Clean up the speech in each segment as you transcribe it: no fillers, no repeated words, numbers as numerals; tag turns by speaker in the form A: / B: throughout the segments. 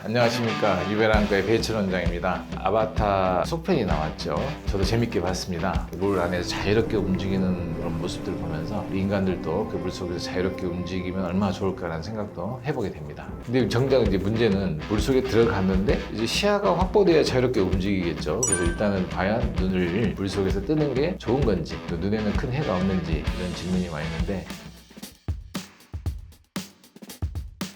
A: 안녕하십니까, 유베란거의 배철 원장입니다. 아바타 속편이 나왔죠. 저도 재밌게 봤습니다. 물 안에서 자유롭게 움직이는 그런 모습들을 보면서 인간들도 그 물 속에서 자유롭게 움직이면 얼마나 좋을까라는 생각도 해보게 됩니다. 근데 정작 이제 문제는 물 속에 들어갔는데 이제 시야가 확보돼야 자유롭게 움직이겠죠. 그래서 일단은 과연 눈을 물 속에서 뜨는 게 좋은 건지, 또 눈에는 큰 해가 없는지 이런 질문이 와 있는데,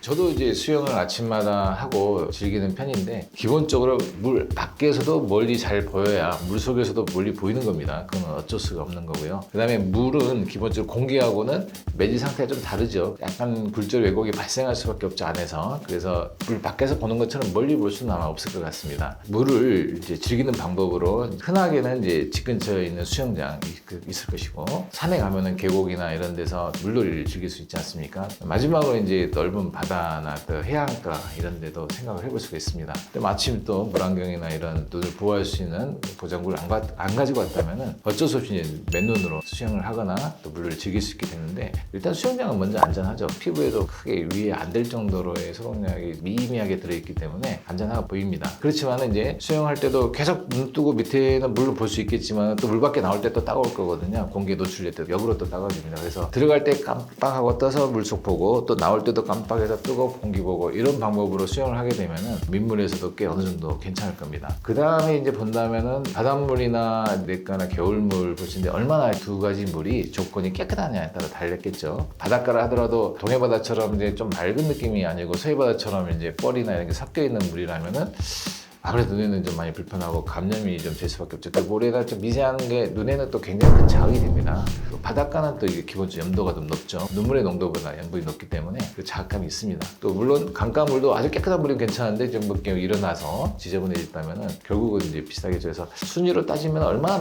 A: 저도 이제 수영을 아침마다 하고 즐기는 편인데, 기본적으로 물 밖에서도 멀리 잘 보여야 물 속에서도 멀리 보이는 겁니다. 그건 어쩔 수가 없는 거고요. 그 다음에 물은 기본적으로 공기하고는 매질 상태가 좀 다르죠. 약간 굴절 왜곡이 발생할 수밖에 없죠, 안에서. 그래서 물 밖에서 보는 것처럼 멀리 볼 수는 아마 없을 것 같습니다. 물을 이제 즐기는 방법으로 흔하게는 이제 집 근처에 있는 수영장이 있을 것이고, 산에 가면은 계곡이나 이런 데서 물놀이를 즐길 수 있지 않습니까? 마지막으로 이제 넓은 바다나 또 해안가 이런 데도 생각을 해볼 수가 있습니다. 근데 마침 또 물안경이나 이런 눈을 보호할 수 있는 보장구를 안 가지고 왔다면은 어쩔 수 없이 이제 맨눈으로 수영을 하거나 또 물을 즐길 수 있게 되는데, 일단 수영장은 먼저 안전하죠. 피부에도 크게 위해 안 될 정도로의 소독약이 미미하게 들어있기 때문에 안전하게 보입니다. 그렇지만 이제 수영할 때도 계속 눈 뜨고 밑에는 물을 볼 수 있겠지만 또 물 밖에 나올 때 또 따가울 거거든요. 공기에 노출될 때 역으로 또 따가워집니다. 그래서 들어갈 때 깜빡하고 떠서 물속 보고, 또 나올 때도 깜빡해서 뜨고 공기 보고, 이런 방법으로 수영을 하게 되면은 민물에서도 꽤 어느 정도 괜찮을 겁니다. 그 다음에 이제 본다면은 바닷물이나 냇가나 겨울물 보시는데 얼마나 두 가지 물이 조건이 깨끗하냐에 따라 달렸겠죠. 바닷가라 하더라도 동해바다처럼 이제 좀 맑은 느낌이 아니고 서해바다처럼 이제 뻘이나 이런 게 섞여 있는 물이라면은 아무래도 눈에는 좀 많이 불편하고 감염이 좀 될 수밖에 없죠. 그 모래가 좀 미세한 게 눈에는 또 굉장히 큰 자극이 됩니다. 바닷가는 또 이게 기본적으로 염도가 좀 높죠. 눈물의 농도보다 염분이 높기 때문에 그 자극감이 있습니다. 또 물론 강가물도 아주 깨끗한 물은 괜찮은데 좀 이렇게 일어나서 지저분해졌다면은 결국은 이제 비슷하게 해서 순위로 따지면 얼마나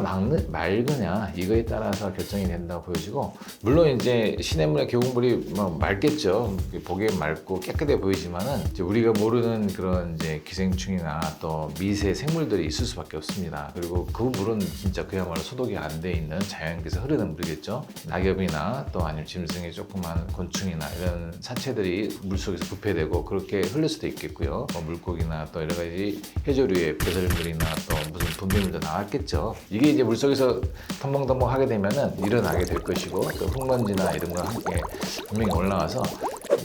A: 맑으냐 이거에 따라서 결정이 된다고 보여지고, 물론 이제 시냇물의 계곡물이 뭐 맑겠죠. 보기에 맑고 깨끗해 보이지만은 이제 우리가 모르는 그런 이제 기생충이나 또 미세 생물들이 있을 수밖에 없습니다. 그리고 그 물은 진짜 그야말로 소독이 안 돼 있는 자연계에서 흐르는 물이겠죠. 낙엽이나 또 아니면 짐승의 조그만 곤충이나 이런 사체들이 물속에서 부패되고 그렇게 흘릴 수도 있겠고요. 뭐 물고기나 또 여러 가지 해조류의 배설물이나 또 무슨 분비물도 나왔겠죠. 이게 이제 물속에서 텀벙텀벙 하게 되면은 일어나게 될 것이고, 또 흙먼지나 이런 거 함께 분명히 올라와서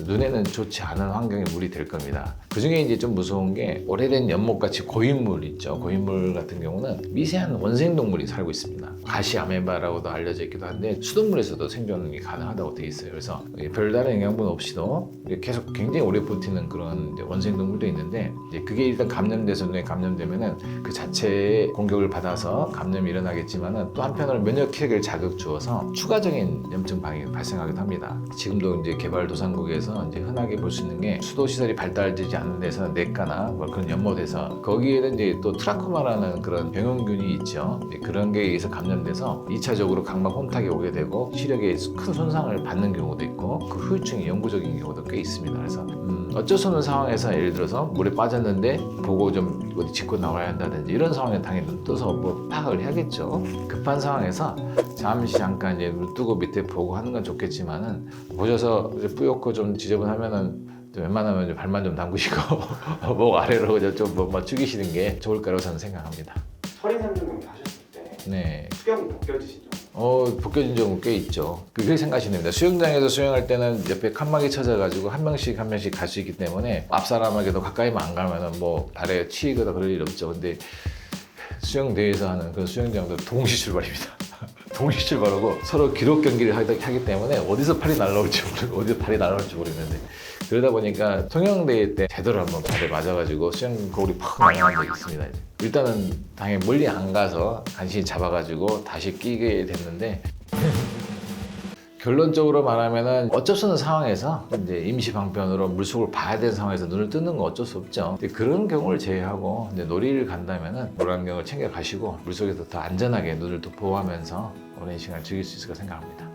A: 눈에는 좋지 않은 환경의 물이 될 겁니다. 그 중에 이제 좀 무서운 게 오래된 연못같이 고인물 있죠. 고인물 같은 경우는 미세한 원생동물이 살고 있습니다. 가시 아메바라고도 알려져 있기도 한데 수돗물에서도 생존이 가능하다고 되어 있어요. 그래서 별다른 영양분 없이도 계속 굉장히 오래 버티는 그런 원생동물도 있는데, 이제 그게 일단 감염돼서 눈에 감염되면은 그 자체의 공격을 받아서 감염이 일어나겠지만은 또 한편으로 면역력을 자극 주어서 추가적인 염증 반응이 발생하기도 합니다. 지금도 이제 개발도상국에서 이제 흔하게 볼 수 있는 게 수도 시설이 발달되지 않은 데서 냇가나 뭐 그런 연못에서 거기에는 이제 또 트라코마라는 그런 병원균이 있죠. 그런 게 의해서 감염돼서 2차적으로 각막 혼탁이 오게 되고 시력에 큰 손상을 받는 경우도 있고, 그 후유증이 영구적인 경우도 꽤 있습니다. 그래서 어쩔 수 없는 상황에서 예를 들어서 물에 빠졌는데 보고 좀 어디 짚고 나와야 한다든지 이런 상황에 당연히 눈 떠서 뭐 파악을 해야겠죠. 급한 상황에서 잠깐 이제 눈 뜨고 밑에 보고 하는 건 좋겠지만은, 보셔서 뿌옇고 좀 지저분하면은 웬만하면 발만 좀 담그시고 목 아래로 좀 죽이시는 게 좋을 거라고 저는 생각합니다.
B: 서리산중 경기 하셨을 때
A: 네.
B: 수경이 벗겨지신 적?
A: 벗겨진 적은 꽤 있죠. 그렇게 생각하시면 됩니다. 수영장에서 수영할 때는 옆에 칸막이 쳐져가지고 한 명씩 갈 수 있기 때문에 앞 사람에게도 가까이만 안 가면은 뭐 발에 치이거나 그럴 일 없죠. 근데 수영대회에서 하는 그런 수영장도 동시 출발입니다. 동시 출발하고 서로 기록 경기를 하기 때문에 어디서 발이 날라올지 모르겠는데, 그러다 보니까 통영대회 때 제대로 한번 발에 맞아가지고 수영 거울이 팍 날아간 적이 있습니다. 일단은 당연히 멀리 안 가서 간신히 잡아가지고 다시 끼게 됐는데, 결론적으로 말하면은 어쩔 수 없는 상황에서 이제 임시 방편으로 물속을 봐야 되는 상황에서 눈을 뜨는 건 어쩔 수 없죠. 근데 그런 경우를 제외하고 이제 놀이를 간다면은 물안경을 챙겨 가시고 물속에서 더 안전하게 눈을 또 보호하면서 오랜 시간을 즐길 수 있을 까 생각합니다.